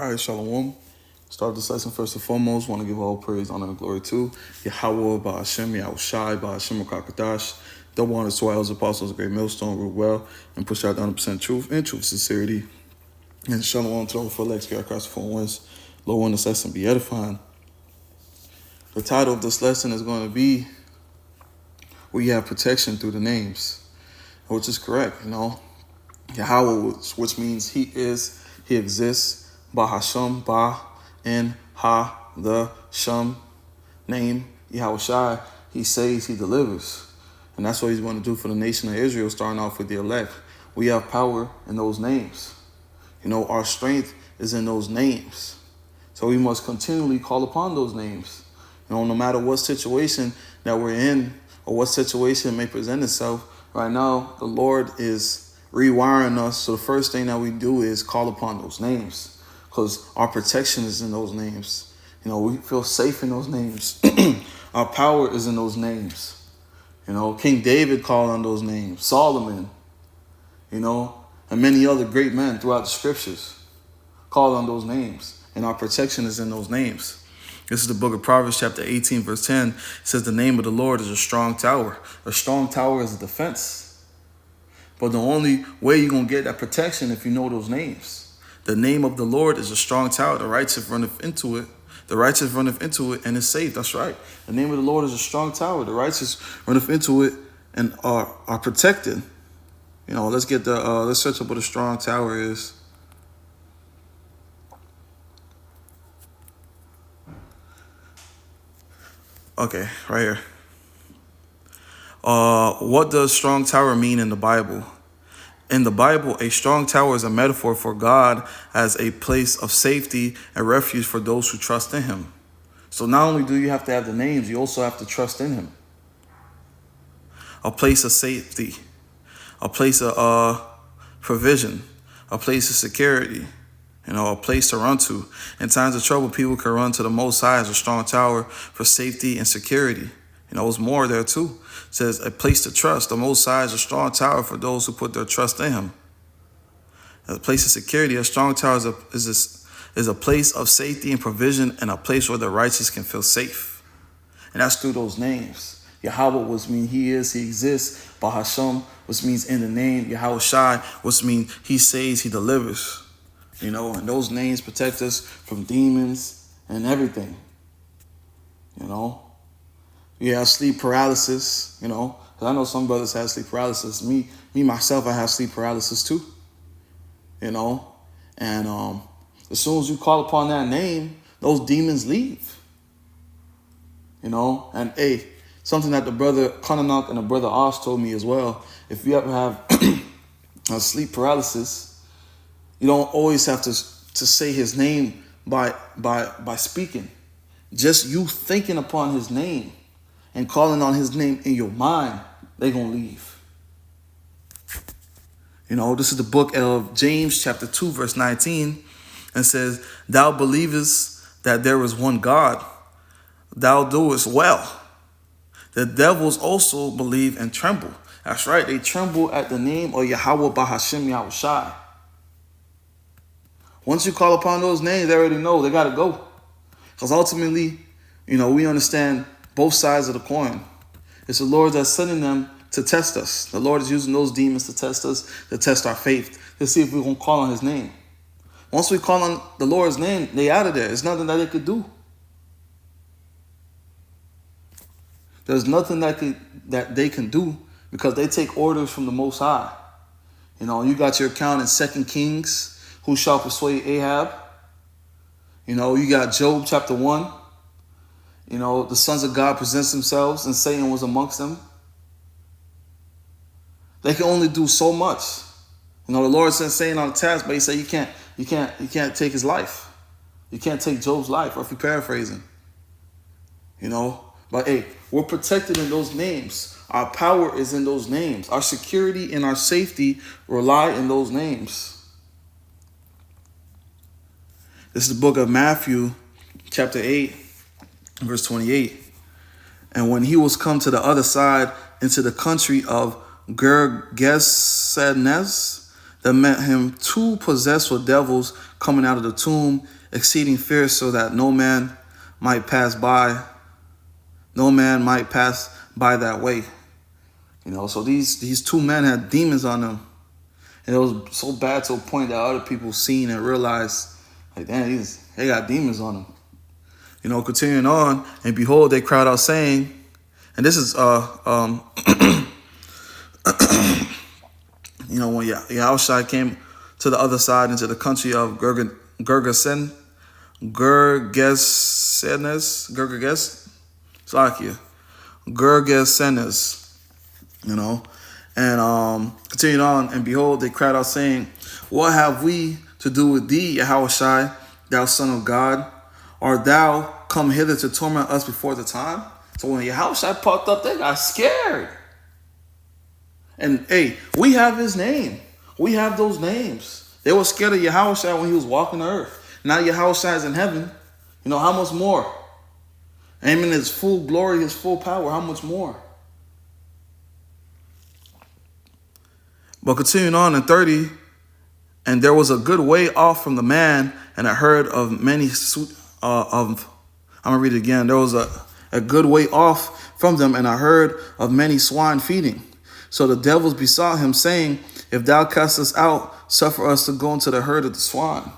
All right, Shalom. Start this lesson first and foremost. Want to give all praise, honor, and glory to YAHAWAH BAHASHAM YAHAWASHI BAHASHAM YAHAWASHI. Double honor to our elders, apostles, a great millstone, root well, and push out the 100% truth and truth sincerity. And Shalom to all for legs, get across the four winds. Lord, want this lesson be edifying. The title of this lesson is going to be We Have Protection Through the Names, which is correct, Yahweh, which means He is, He exists. Bahasham, Ba, and Ha, the Sham, name, Yahawashi, He saves, He delivers. And that's what He's going to do for the nation of Israel, starting off with the elect. We have power in those names. Our strength is in those names. So we must continually call upon those names. No matter what situation that we're in or what situation may present itself, right now, the Lord is rewiring us. So the first thing that we do is call upon those names, because our protection is in those names. We feel safe in those names. Our power is in those names. King David called on those names. Solomon, and many other great men throughout the scriptures called on those names. And our protection is in those names. This is the book of Proverbs, chapter 18, verse 10. It says, the name of the Lord is a strong tower. A strong tower is a defense. But the only way you're going to get that protection if you know those names. The name of the Lord is a strong tower. The righteous runneth into it. The righteous runneth into it and is safe. That's right. The name of the Lord is a strong tower. The righteous runneth into it and are protected. Let's get let's search up what a strong tower is. Okay, right here. What does strong tower mean in the Bible? In the Bible, a strong tower is a metaphor for God as a place of safety and refuge for those who trust in Him. So not only do you have to have the names, you also have to trust in Him. A place of safety, a place of provision, a place of security, a place to run to. In times of trouble, people can run to the Most High as a strong tower for safety and security. There's more there too. It says a place to trust. The Most High is a strong tower for those who put their trust in Him. A place of security. A strong tower is a place of safety and provision, and a place where the righteous can feel safe. And that's through those names. Yahweh, which means He is, He exists. Bahasham, which means in the name. Yahawashi, which means He saves, He delivers. And those names protect us from demons and everything. You have sleep paralysis, because I know some brothers have sleep paralysis. Me myself, I have sleep paralysis too, and as soon as you call upon that name, those demons leave, and hey, something that the brother Kananok and the brother Osh told me as well, if you ever have a sleep paralysis, you don't always have to say His name by speaking. Just you thinking upon His name and calling on His name in your mind, they're going to leave. This is the book of James, chapter 2, verse 19. And says, thou believest that there is one God. Thou doest well. The devils also believe and tremble. That's right. They tremble at the name of YAHAWAH BAHASHAM YAHAWASHI. Once you call upon those names, they already know they got to go. Because ultimately, we understand both sides of the coin. It's the Lord that's sending them to test us. The Lord is using those demons to test us, to test our faith, to see if we're going to call on His name. Once we call on the Lord's name, they out of there. There's nothing that they could do. There's nothing that they can do, because they take orders from the Most High. You got your account in 2 Kings, who shall persuade Ahab. You got Job chapter 1. The sons of God presents themselves and Satan was amongst them. They can only do so much. The Lord sent Satan on the task, but He said you can't take his life. You can't take Job's life, or if you're paraphrasing. But hey, we're protected in those names. Our power is in those names. Our security and our safety rely in those names. This is the book of Matthew, chapter 8. Verse 28, and when He was come to the other side into the country of Gergesenes, that met him two possessed with devils coming out of the tomb, exceeding fierce, so that no man might pass by that way. So these two men had demons on them. And it was so bad to a point that other people seen and realized, like, damn, they got demons on them. Continuing on, and behold, they cried out saying, and this is when Yahushua came to the other side into the country of Gergesenes, and continuing on, and behold, they cried out saying, what have we to do with thee, Yahushua, thou Son of God? Art thou come hither to torment us before the time? So when Yahushua popped up, they got scared. And hey, we have his name. We have those names. They were scared of Yahushua when he was walking the earth. Now Yahushua is in heaven. How much more? And in his full glory, his full power, how much more? But continuing on in 30, and there was a good way off from the man, and a herd of many I'm gonna read it again. There was a good way off from them, and a herd of many swine feeding. So the devils besought him, saying, if thou cast us out, suffer us to go into the herd of the swine.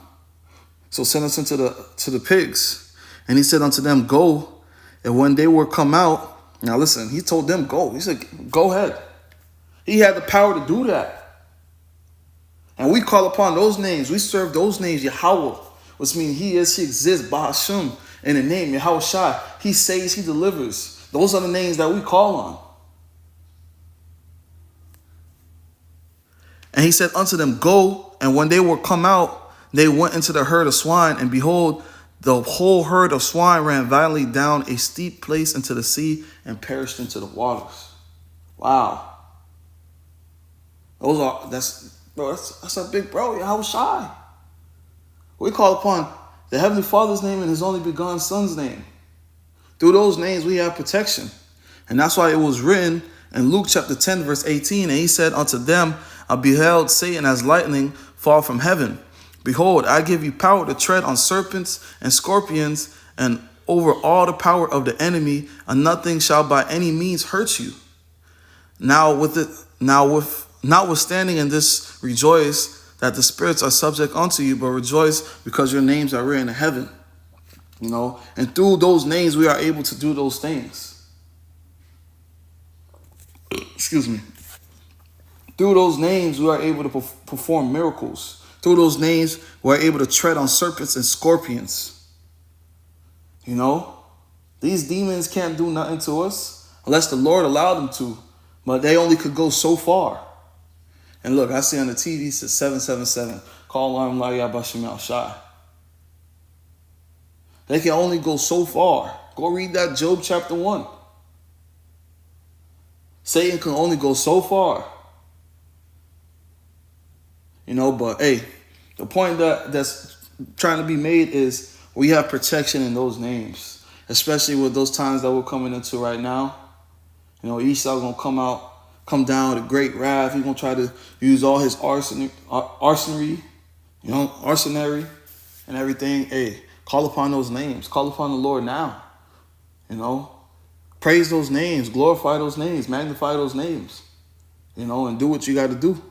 So send us into the pigs. And he said unto them, go. And when they were come out, now listen, he told them go. He said, go ahead. He had the power to do that. And we call upon those names. We serve those names, Yahawah, which means he exists, Bahashem, in the name, Yahushua. He saves, he delivers. Those are the names that we call on. And he said unto them, go. And when they were come out, they went into the herd of swine. And behold, the whole herd of swine ran violently down a steep place into the sea and perished into the waters. Wow. That's a big bro, Yahushua. We call upon the Heavenly Father's name and his only begotten Son's name. Through those names, we have protection. And that's why it was written in Luke chapter 10, verse 18. And he said unto them, I beheld Satan as lightning fall from heaven. Behold, I give you power to tread on serpents and scorpions and over all the power of the enemy, and nothing shall by any means hurt you. Notwithstanding in this rejoice that the spirits are subject unto you, but rejoice because your names are written in heaven. And through those names we are able to do those things. Excuse me. Through those names we are able to perform miracles. Through those names we are able to tread on serpents and scorpions. These demons can't do nothing to us unless the Lord allowed them to, but they only could go so far. And look, I see on the TV, it says 777, call on YAHAWAH BAHASHAM YAHAWASHI. They can only go so far. Go read that Job chapter 1. Satan can only go so far. But hey, the point that's trying to be made is we have protection in those names, especially with those times that we're coming into right now. Esau gonna come down with a great wrath. He's gonna try to use all his arsenary, and everything. Hey, call upon those names. Call upon the Lord now. Praise those names, glorify those names, magnify those names. And do what you got to do.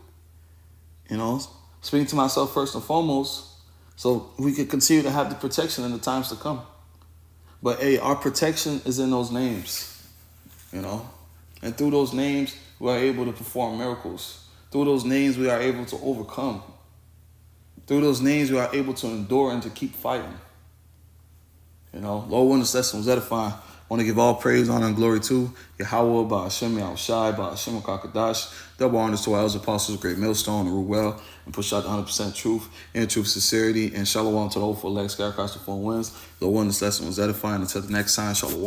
Speaking to myself first and foremost, so we can continue to have the protection in the times to come. But hey, our protection is in those names, and through those names, we are able to perform miracles. Through those names, we are able to overcome. Through those names, we are able to endure and to keep fighting. Lord, when this lesson was edifying, I want to give all praise, honor, and glory to YAHAWAH BAHASHAM YAHAWASHI BAHASHAM YAHAWASHI. Double honors to our elders, apostles, great millstone, and rule well, and push out the 100% truth, and truth, sincerity, and shalom to the hopeful elect, sky across the four winds. Lord, when this lesson was edifying, until the next time, shalom.